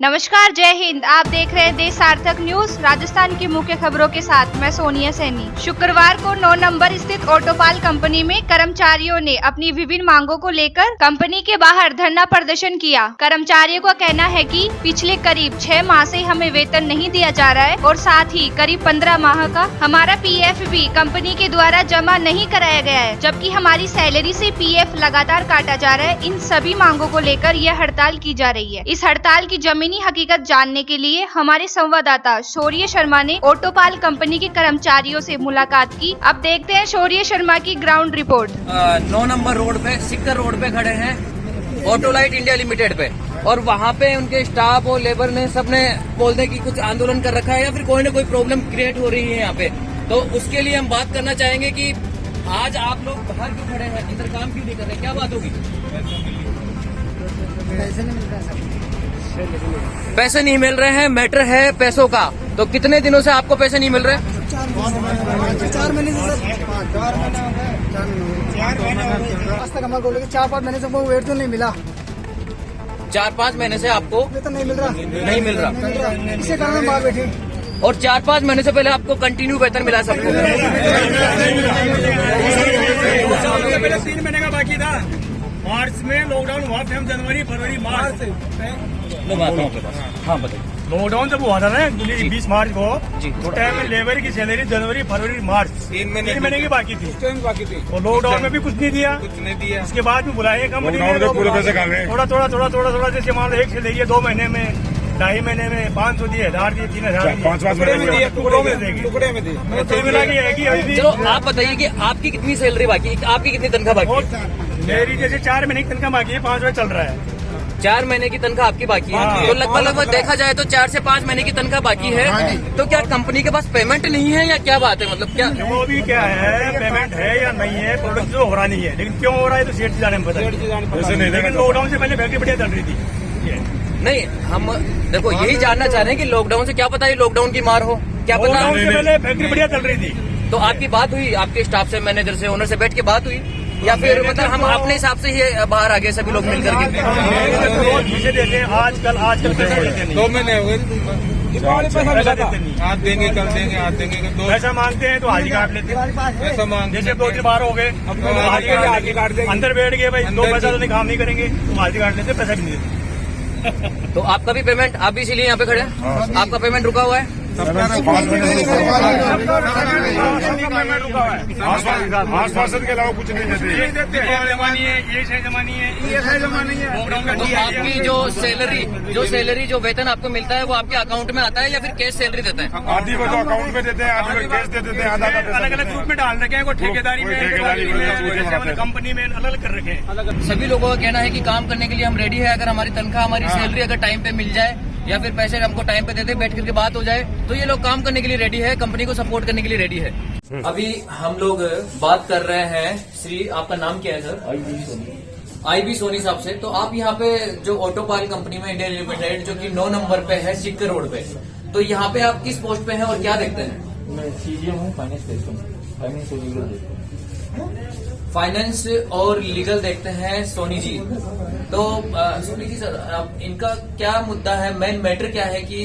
नमस्कार, जय हिंद। आप देख रहे हैं देश सार्थक न्यूज। राजस्थान की मुख्य खबरों के साथ मैं सोनिया सैनी। शुक्रवार को 9 नंबर स्थित ऑटोपाल कंपनी में कर्मचारियों ने अपनी विभिन्न मांगों को लेकर कंपनी के बाहर धरना प्रदर्शन किया। कर्मचारियों का कहना है कि पिछले करीब 6 माह से हमें वेतन नहीं दिया जा रहा है और साथ ही करीब 15 माह का हमारा PF भी कंपनी के द्वारा जमा नहीं कराया गया है, जबकि हमारी सैलरी से PF लगातार काटा जा रहा है। इन सभी मांगों को लेकर यह हड़ताल की जा रही है। इस हड़ताल की जमीनी हकीकत जानने के लिए हमारे संवाददाता शौर्य शर्मा ने ऑटोपाल कंपनी के कर्मचारियों से मुलाकात की। अब देखते हैं शौर्य शर्मा की ग्राउंड रिपोर्ट। 9 नंबर रोड पे, सिक्कर रोड पे खड़े हैं ऑटोलाइट इंडिया लिमिटेड पे, और वहाँ पे उनके स्टाफ और लेबर ने सबने बोलते कि कुछ आंदोलन कर रखा है या फिर कोई ना कोई प्रॉब्लम क्रिएट हो रही है यहाँ पे। तो उसके लिए हम बात करना चाहेंगे कि आज आप लोग बाहर क्यों खड़े हैं, अंदर काम क्यों नहीं कर रहे, क्या बात होगी? पैसे नहीं मिल रहे हैं, मैटर है पैसों का। तो कितने दिनों से आपको पैसे नहीं मिल रहे? 4 महीने से सर, 4 महीने आज तक हमारे बोले 4-5 महीने से वो वेट तो नहीं मिला। 4-5 महीने से आपको वेतन नहीं मिल रहा। नहीं मिल रहा, इसे कारण हम बाहर बैठे। और 4-5 महीने से पहले आपको कंटिन्यू वेतन मिला सबको? पहले 3 महीने का बाकी था। मार्च में लॉकडाउन हुआ, फिर हम जनवरी, फरवरी, मार्च। हाँ बताइए। लॉकडाउन जब हुआ था ना 20 मार्च को, जी। उस टाइम में लेबर की सैलरी जनवरी, फरवरी, मार्च 3 महीने की बाकी थी। और लॉकडाउन में भी कुछ नहीं दिया। इसके बाद में बुलाए कंपनी ने, पूरे पैसे खा गए। थोड़ा जैसे मान लो एक से लेके 2 महीने में, 2.5 महीने में 500 दिए, 1000 दिए, 3000 दिए, 5-5 महीने में टुकड़ों में देंगे। तो मिला की है कि अभी भी चलो आप बताइए कि आपकी कितनी सैलरी बाकी है, आपकी कितनी तनख्वाह बाकी है? मेरी जैसे 4 महीने की तनख्वाह बाकी है, 5 महीने चल रहा है। 4 महीने की तनख्वाह आपकी बाकी है। हाँ। तो लगभग देखा जाए तो 4 से 5 महीने की तनख्वाह बाकी है। तो क्या कंपनी के पास पेमेंट नहीं है या क्या बात है? मतलब क्या जो भी क्या है, पेमेंट है या नहीं है, प्रोडक्ट तो हो रहा नहीं है, लेकिन क्यों हो रहा है तो सेठ जाने में पता नहीं। लेकिन लॉकडाउन से पहले फैक्ट्री बढ़िया चल रही थी। नहीं, हम देखो यही जानना चाह रहे हैं कि लॉकडाउन से क्या पता है लॉकडाउन की मार हो, क्या पता। लॉकडाउन से पहले फैक्ट्री बढ़िया चल रही थी। तो आपकी बात हुई आपके स्टाफ से, मैनेजर से, ओनर से बैठ के बात हुई, या फिर मतलब हम अपने हिसाब से ही बाहर आ गए सभी लोग मिल करके? रोज पैसे देते हैं, आजकल पैसे देते नहीं। 2 महीने हो गए। पैसा देते नहीं। आज देंगे, कल देंगे, आज देंगे, पैसा मांगते हैं तो हाजी काट लेते हैं। पैसा मांग जैसे 2 दिन बाहर हो गए, हाजी काट देंगे। अंदर बैठ गए भाई, 2 पैसा तो नहीं, काम नहीं करेंगे तो हाजी काट लेते, पैसा भी नहीं देते। तो आपका भी पेमेंट, आप भी इसीलिए यहाँ पे खड़े हैं? आपका पेमेंट रुका हुआ है? 5 महीने आश्वासन के अलावा कुछ नहीं देते। ये जमानी है, ये सही जमानी है, ये सही जमानी है। लॉकडाउन का तो आपकी जो सैलरी जो वेतन आपको मिलता है वो आपके अकाउंट में आता है या फिर कैश सैलरी देता है? आधी को तो अकाउंट में देते हैं, आधी को कैश दे देते हैं, आधा अलग अलग ग्रुप में डाल रखे हैं, कोई ठेकेदारी में, कंपनी में अलग अलग कर रखे हैं। सभी लोगों का कहना है कि काम करने के लिए हम रेडी है, अगर हमारी तनख्वाह, हमारी सैलरी अगर टाइम पे मिल जाए या फिर पैसे हमको टाइम पे दे दे, बैठ करके बात हो जाए, तो ये लोग काम करने के लिए रेडी है, कंपनी को सपोर्ट करने के लिए रेडी है। अभी हम लोग बात कर रहे हैं श्री, आपका नाम क्या है सर? IB सोनी साहब से। तो आप यहाँ पे जो ऑटोपाल कंपनी में इंडिया लिमिटेड, जो कि 9 नंबर पे है सिक्कर रोड पे, तो यहाँ पे आप किस पोस्ट पे हैं और क्या देखते हैं? मैं CGM हूँ, फाइनेंस और लीगल देखता हूँ। फाइनेंस और लीगल देखते हैं सोनी जी। तो सोनी जी सर, इनका क्या मुद्दा है, मेन मैटर क्या है कि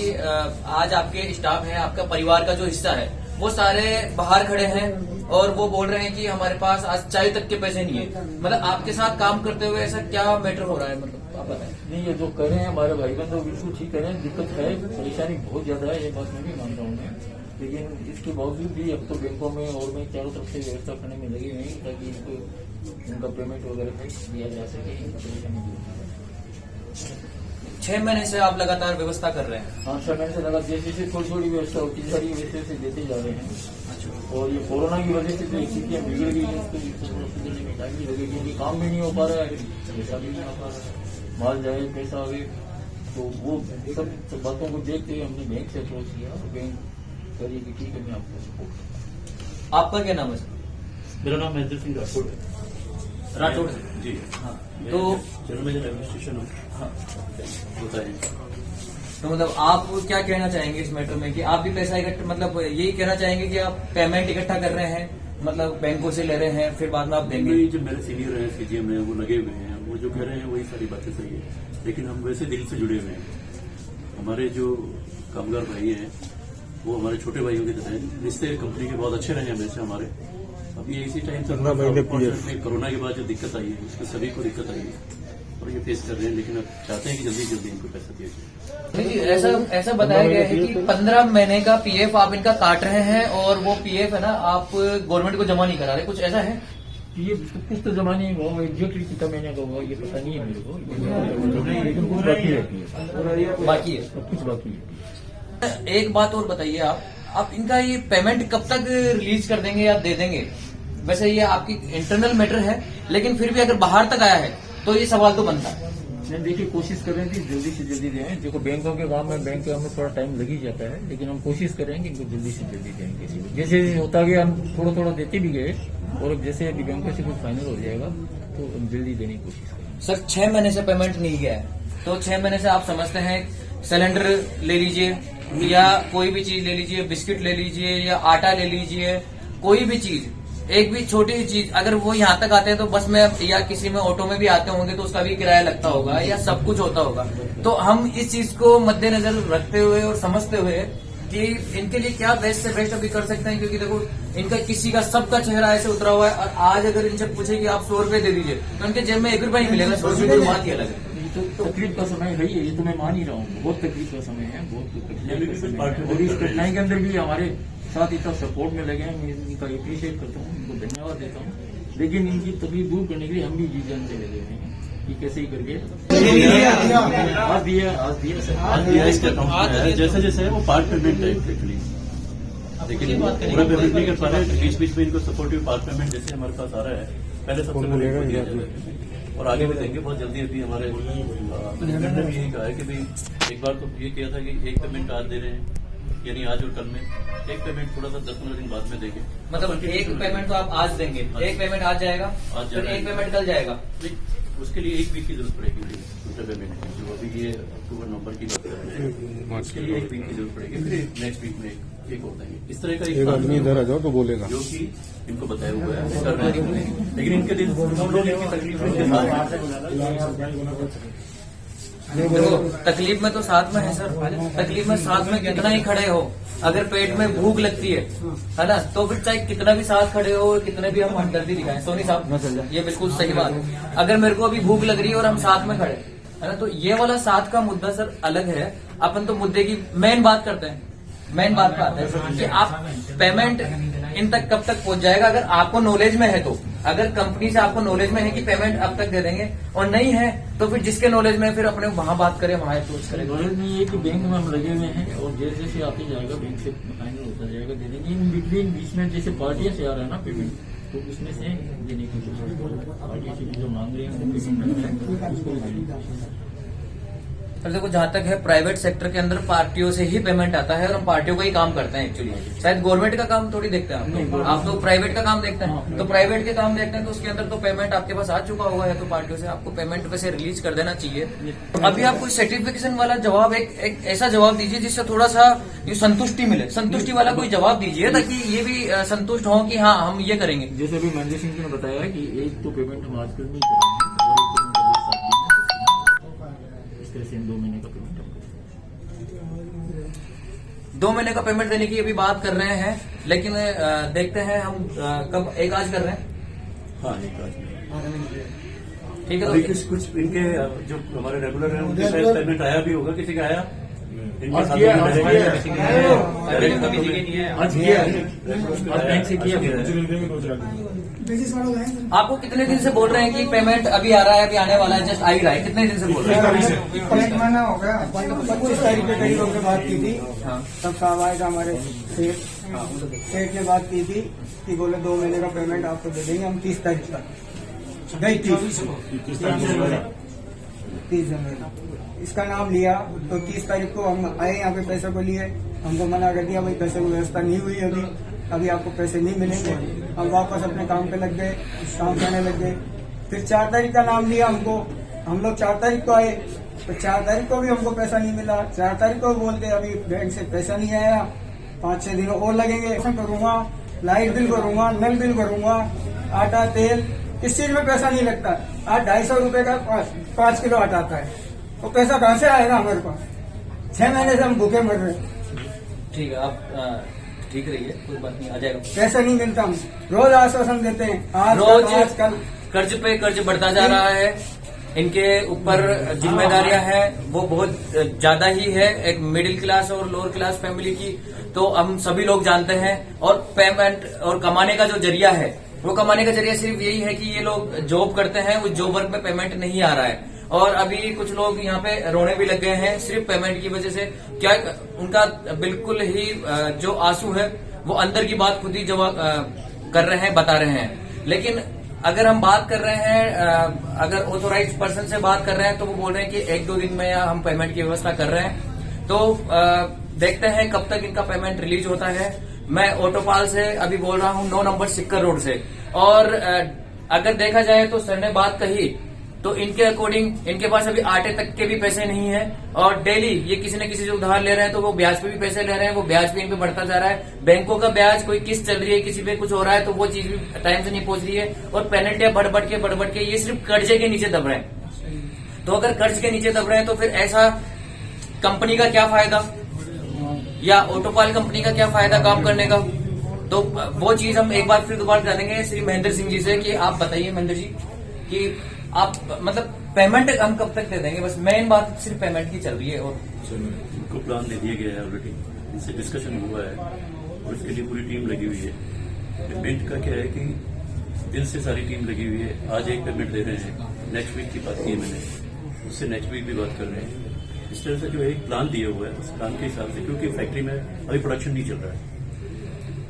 आज आपके स्टाफ है, आपका परिवार का जो हिस्सा है वो सारे बाहर खड़े हैं और वो बोल रहे हैं कि हमारे पास आज चाय तक के पैसे नहीं है। मतलब आपके साथ काम करते हुए ऐसा क्या मैटर हो रहा है, मतलब आप बताएं। नहीं, ये जो कर रहे हैं हमारे भाई बंद, वो बिल्कुल ठीक कर रहे हैं। दिक्कत है, परेशानी बहुत ज्यादा है, ये बात मैं भी मानता हूँ मैं। लेकिन इसके बावजूद भी अब तो बैंकों में और में चारों तरफ से व्यवस्था करने में लगे हुए हैं ताकि इनको उनका पेमेंट वगैरह दिया जा सके। परेशानी 6 महीने से आप लगातार व्यवस्था कर रहे हैं? हाँ, 6 महीने से लगा, जैसे जैसे थोड़ी थोड़ी व्यवस्था होती है सारी वैसे से देते जा रहे हैं। और ये कोरोना की वजह से जो स्थितियाँ बिगड़ गई है, उसको सुधरने में टाइम भी लगेगी, क्योंकि काम भी नहीं हो पा रहा है, पैसा भी नहीं आ पा रहा है, माल जाए, पैसा आवे। तो वो सब बातों को देखते हुए हमने बैंक से अप्रोच किया और बैंक करिए कि ठीक है, मैं आपको सपोर्ट। आपका क्या नाम है सर? मेरा नाम महेंद्र सिंह राठौड़ है। राठौड़ जी हाँ। तो तो जनरल मैनेजर एडमिनिस्ट्रेशन हूँ। हाँ, बताइए। तो मतलब आप क्या कहना चाहेंगे इस मैटर में कि आप भी पैसा इकट्ठा, मतलब यही कहना चाहेंगे कि आप पेमेंट इकट्ठा कर रहे हैं, मतलब बैंकों से ले रहे हैं, फिर बाद में आप देंगे? जो मेरे सीनियर हैं, CGM है, वो लगे हुए हैं, वो जो कह रहे हैं वही सारी बातें सही है, लेकिन हम वैसे दिल से जुड़े हुए हैं। हमारे जो कामगार भाई हैं वो हमारे छोटे भाइयों की तरह हैं। रिश्ते कंपनी के बहुत अच्छे रहे हैं हमेशा हमारे। अभी इसी टाइम तक अनफॉर्चुनेटली कोरोना के बाद जो दिक्कत आई है उसके सभी को दिक्कत आई है और ये फेस कर रहे हैं, लेकिन अब चाहते हैं कि जल्दी जल्दी इनको पैसा दिया जाए। देखिए ऐसा बताया गया है कि 15 महीने का पीएफ आप इनका काट रहे हैं और वो पीएफ है ना आप गवर्नमेंट को जमा नहीं करा रहे, कुछ ऐसा है? ये कुछ तो जमा नहीं हुआ, एग्जैक्टली कितना महीने का हुआ ये पता नहीं है मेरे को, लेकिन कुछ बाकी रहती है, बाकी है, कुछ बाकी है। एक बात और बताइए आप इनका ये पेमेंट कब तक रिलीज कर देंगे या दे देंगे? वैसे ये आपकी इंटरनल मैटर है, लेकिन फिर भी अगर बाहर तक आया है तो ये सवाल तो बनता है। देखिए कोशिश कर रहे हैं कि जल्दी से जल्दी दें। देखो बैंकों के काम में बैंक में थोड़ा टाइम लग ही जाता है, लेकिन हम कोशिश करेंगे इनको जल्दी से जल्दी दें। किसी को जैसे होता गया हम थोड़ा थोड़ा देते भी गए, और जैसे अभी बैंकों से कुछ फाइनल हो जाएगा तो हम जल्दी देने की कोशिश करेंगे। सर 6 महीने से पेमेंट नहीं गया है, तो 6 महीने से आप समझते हैं सिलेंडर ले लीजिए या कोई भी चीज ले लीजिए, बिस्किट ले लीजिए या आटा ले लीजिए, कोई भी चीज, एक भी छोटी सी चीज अगर वो यहाँ तक आते हैं तो बस में या किसी में ऑटो में भी आते होंगे तो उसका भी किराया लगता होगा या सब कुछ होता होगा। तो हम इस चीज को मद्देनजर रखते हुए और समझते हुए कि इनके लिए क्या बेस्ट से बेस्ट अभी कर सकते हैं, क्योंकि देखो इनका किसी का सबका चेहरा ऐसे उतरा हुआ है और आज अगर इनसे पूछे कि आप 100 रुपए दे दीजिए तो उनके जेब में 1 रुपया ही मिलेगा। 100 रुपये की बात ही अलग है। तो तकलीफ का समय है ये तो मैं मान ही रहा हूँ, बहुत तकलीफ का समय है, बहुत कठिनाई का समय है, और इस कठिनाई के अंदर भी हमारे साथ इतना सपोर्ट में लगे हैं। मैं इनका अप्रिशिएट करता हूँ, इनको धन्यवाद देता हूँ। लेकिन इनकी तकलीफ दूर करने के लिए हम भी जी जान से लगे हुए हैं कि कैसे ही करके आज दिया इसके अकाउंट में है, जैसे जैसे है वो पार्ट पेमेंट है एक्चुअली, लेकिन पूरा पेमेंट नहीं कर पा रहे हैं। बीच बीच में इनको सपोर्टिव पार्ट पेमेंट जैसे हमारे पास आ रहा है, पहले सबसे पहले इनको दिया जाता है और आगे भी देंगे बहुत जल्दी। अभी हमारे मैनेजमेंट ने भी यही कहा है कि भाई एक बार तो ये किया था कि एक पेमेंट आज दे रहे हैं, यानी आज और कल में एक पेमेंट थोड़ा सा 10-15 दिन बाद में देंगे। मतलब एक पेमेंट तो आप आज देंगे, एक पेमेंट आज जाएगा, फिर एक पेमेंट कल जाएगा। उसके लिए 1 वीक की जरूरत पड़ेगी दूसरे पेमेंट की, जो अभी ये अक्टूबर नवंबर की बात कर रहे हैं, उसके लिए 1 वीक की जरूरत पड़ेगी। फिर नेक्स्ट वीक में एक होता है इस तरह का एक आदमी इधर आ जाओ तो बोलेगा, जो कि इनको बताया हुआ है कर रहे हैं, लेकिन इनके दिन हम लोग इनकी तकलीफ इनके साथ देखो तकलीफ में तो साथ में है सर, तकलीफ में साथ में कितना ही खड़े हो, अगर पेट में भूख लगती है ना, तो फिर चाहे कितना भी साथ खड़े हो, कितने भी हम हमदर्दी दिखाएं। सोनी साहब ये बिल्कुल सही बात है। अगर मेरे को अभी भूख लग रही है और हम साथ में खड़े है ना, तो ये वाला साथ का मुद्दा सर अलग है। अपन तो मुद्दे की मेन बात करते हैं, मेन बात पे आते हैं कि आप पेमेंट इन तक कब तक पहुंच जाएगा। अगर आपको नॉलेज में है तो, अगर कंपनी से आपको नॉलेज में है कि पेमेंट अब तक दे देंगे, और नहीं है तो फिर जिसके नॉलेज में फिर अपने वहां बात करें, वहां अप्रोच करें। नॉलेज में ये कि बैंक में हम लगे हुए हैं और जैसे जैसे आते जाएगा बैंक से फाइनल होता जाएगा दे देंगे। इन बिटवीन बीच में जैसे पार्टियां से आ रहा है ना पेमेंट, तो उसमें से देने की कोशिश करेंगे। पार्टी से जो मांग रहे हैं वो पेमेंट उसको देने की कोशिश। और देखो जहां तक है प्राइवेट सेक्टर के अंदर पार्टियों से ही पेमेंट आता है और हम पार्टियों का ही काम करते हैं एक्चुअली। शायद गवर्नमेंट का काम थोड़ी देखते हैं आप तो प्राइवेट का काम देखते हैं। तो प्राइवेट के काम देखते हैं तो उसके अंदर तो पेमेंट आपके पास आ चुका हुआ है, तो पार्टियों से आपको पेमेंट वैसे रिलीज कर देना चाहिए। अभी आप कोई सर्टिफिकेशन वाला जवाब एक ऐसा जवाब दीजिए जिससे थोड़ा सा संतुष्टि मिले, संतुष्टि वाला कोई जवाब दीजिए ताकि ये भी संतुष्ट हो कि हाँ हम ये करेंगे। जैसे अभी महेंद्र सिंह जी ने बताया कि एक तो पेमेंट हम आजकल नहीं करेंगे और एक पेमेंट अगले 7 दिन में, इस तरह से 2 महीने का पेमेंट हम करेंगे। 2 महीने का पेमेंट देने की अभी बात कर रहे हैं, लेकिन देखते हैं हम कब एक आज कर रहे हैं। हाँ एक आज ठीक है, अभी तो कुछ इनके जो हमारे रेगुलर हैं उनके शायद पेमेंट आया भी होगा, किसी का आया आज किया कभी दिखे नहीं है। आज बैंक से किया बिजनेस वालों हैं आपको कितने दिन से बोल रहे हैं कि पेमेंट अभी आ रहा है, अभी आने वाला है, जस्ट आ ही रहा है, कितने दिन से बोल रहे हैं? 1 महीना हो गया। 25 तारीख के करीब हमने बात की थी, तब साहब आए थे हमारे सेठ ने बात की थी कि बोले 2 महीने का पेमेंट आपको दे देंगे हम 30 तारीख तक। गई 30 जनवरी इसका नाम लिया, तो 30 तारीख को हम आए यहाँ पे पैसे को लिए, हमको मना कर दिया भाई पैसे की व्यवस्था नहीं हुई अभी आपको पैसे नहीं मिलेंगे। हम वापस अपने काम पे लग गए, काम करने लग गए। फिर 4 तारीख का नाम लिया हमको, हम लोग 4 तारीख को आए, तो 4 तारीख को भी हमको पैसा नहीं मिला। 4 तारीख को बोलते अभी बैंक से पैसा नहीं आया, 5-6 दिन और लगेंगे। करूंगा, लाइट बिल भरूंगा, नल बिल भरूंगा, आटा तेल, इस चीज में पैसा नहीं लगता। आज 250 रुपए का 5 किलो आटा आता है, वो पैसा कहाँ से आएगा हमारे पास? 6 महीने से हम भूखे मर रहे हैं। ठीक है, आप ठीक रहिए, कोई बात नहीं, आ जाएगा। पैसा नहीं मिलता, हम रोज आश्वासन देते हैं, आज रोज कल कर्ज पे कर्ज बढ़ता जा रहा है। इनके ऊपर जिम्मेदारियां हैं वो बहुत ज्यादा ही है, एक मिडिल क्लास और लोअर क्लास फैमिली की तो हम सभी लोग जानते हैं। और पेमेंट और कमाने का जो जरिया है, वो कमाने का जरिया सिर्फ यही है कि ये लोग जॉब करते हैं, उस जॉब वर्क में पेमेंट नहीं आ रहा है। और अभी कुछ लोग यहाँ पे रोने भी लग गए हैं सिर्फ पेमेंट की वजह से। क्या उनका बिल्कुल ही जो आंसू है वो अंदर की बात खुद ही जवाब कर रहे हैं, बता रहे हैं। लेकिन अगर हम बात कर रहे हैं, अगर ऑथोराइज पर्सन से बात कर रहे हैं तो वो बोल रहे हैं कि 1-2 दिन में हम पेमेंट की व्यवस्था कर रहे हैं। तो देखते हैं कब तक इनका पेमेंट रिलीज होता है। मैं ऑटोपाल से अभी बोल रहा हूँ 9 नंबर सिक्कर रोड से। और अगर देखा जाए तो सर ने बात कही तो इनके अकॉर्डिंग इनके पास अभी आटे तक के भी पैसे नहीं है। और डेली ये किसी न किसी से उधार ले रहे हैं तो वो ब्याज पे भी पैसे ले रहे हैं, वो ब्याज भी इन पे बढ़ता जा रहा है। बैंकों का ब्याज कोई किस्त चल रही है, किसी पे कुछ हो रहा है तो वो चीज भी टाइम से नहीं पहुंच रही है। और पेनल्टियां बढ़ बढ़ के ये सिर्फ कर्जे के नीचे दब रहे हैं। तो अगर कर्ज के नीचे दब रहे हैं तो फिर ऐसा कंपनी का क्या फायदा, या ऑटोपाल कंपनी का क्या फायदा काम करने का। तो वो चीज हम एक बार फिर दोबारा जानेंगे श्री महेंद्र सिंह जी से कि आप बताइए महेंद्र जी कि आप मतलब पेमेंट हम कब तक दे देंगे। बस मेन बात सिर्फ पेमेंट की चल रही है। और उनको प्लान दे दिया गया है ऑलरेडी, इनसे डिस्कशन हुआ है और इसके लिए पूरी टीम लगी हुई है। पेमेंट का क्या है कि दिन से सारी टीम लगी हुई है। आज एक पेमेंट दे रहे हैं, नेक्स्ट वीक की बात की है मैंने, उससे नेक्स्ट वीक भी बात कर रहे हैं। इस तरह से जो है एक प्लान दिया हुआ है, उस प्लान के हिसाब से, क्योंकि फैक्ट्री में अभी प्रोडक्शन नहीं चल रहा है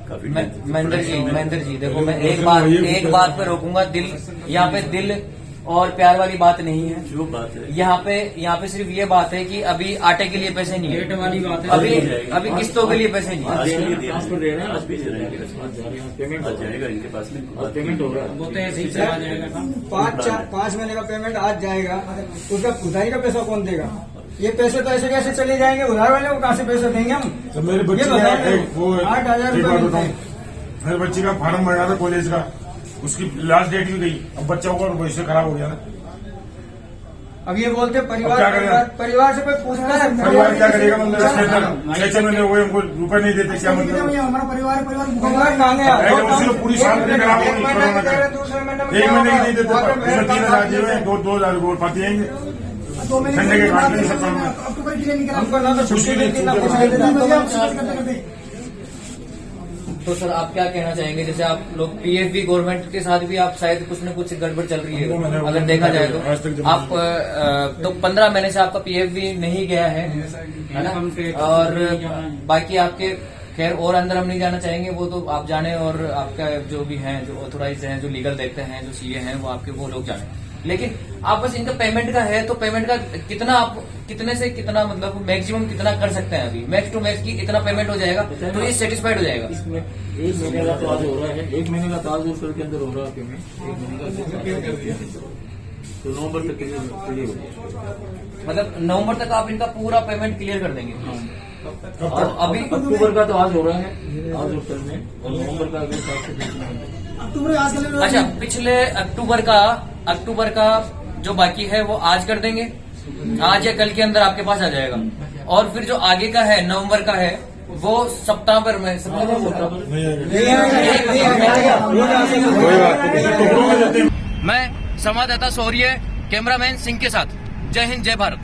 काफी। महेंद्र जी देखो, मैं एक बात पे रोकूंगा। दिल यहाँ पे दिल और प्यार वाली बात नहीं है। जो बात है यहाँ पे सिर्फ ये बात है कि अभी आटे के लिए पैसे नहीं है, वाली बात है। अभी किस्तों के लिए पैसे नहीं आज है। के लिए दिया है, आज भी दे रहे हैं, पेमेंट आज जाएगा इनके पास में, पेमेंट हो रहा है, वो तो ऐसे ही चला जाएगा। 5 महीने का पेमेंट आज जाएगा, उसका उधारी का पैसा कौन देगा। ये पैसे तो ऐसे कैसे चले जाएंगे, उधार वाले को कहाँ से पैसे देंगे हम। तो मेरे बच्चे ये का बताइए, वो 8,000 एक बात रुपये बताऊं, मेरे बच्चे का फार्म भरा था कॉलेज का, उसकी लास्ट डेट भी गई। अब बच्चा होगा और भविष्य खराब हो गया ना। अब ये बोलते अब क्या करेगा? परिवार से कोई पूछता है, परिवार क्या करेगा। मतलब 6 महीने हुए, हमको रुपए नहीं देते, क्या मतलब। हमारा परिवार कहाँ गया। उसने पूरी साल में खराब हो गई कोरोना का। 1 महीने की नहीं देते, उसमें 3,000 दिए हुए, 2,000 को पाती आएंगे ठंडे के काटने के सब में। हमको ना तो छुट्टी देती ना कुछ। तो सर आप क्या कहना चाहेंगे, जैसे आप लोग पीएफबी गवर्नमेंट के साथ भी आप शायद कुछ न कुछ गड़बड़ चल रही है अगर देखा जाए तो। आप तो 15 महीने से आपका पीएफबी नहीं गया है ना। और बाकी आपके खैर और अंदर हम नहीं जाना चाहेंगे, वो तो आप जाने और आपका जो भी हैं, जो ऑथोराइज हैं, जो लीगल देखते हैं, जो सीए हैं, वो आपके वो लोग जाने। लेकिन आप बस इनका पेमेंट का है तो पेमेंट का कितना, आप कितने से कितना मतलब मैक्सिमम कितना कर सकते हैं। अभी मैक्स टू मैक्स की इतना पेमेंट हो जाएगा तो ये सेटिस्फाइड हो जाएगा। इसमें 1 महीने का तो आज हो रहा है, 1 महीने का ताज और के अंदर हो रहा है पेमेंट, 1 महीने का तो नवंबर तक क्लियर हो जाएगा। मतलब नवंबर तक आप इनका पूरा पेमेंट क्लियर कर देंगे। और अभी अक्टूबर का तो आज हो रहा है, आज और कल में, और नवंबर का अगले साल से देखना है। अच्छा, पिछले अक्टूबर का जो बाकी है वो आज कर देंगे, आज या कल के अंदर आपके पास आ जाएगा। और फिर जो आगे का है नवंबर का है वो सितंबर में मैं संवाददाता शौर्य, कैमरामैन सिंह के साथ। जय हिंद, जय भारत।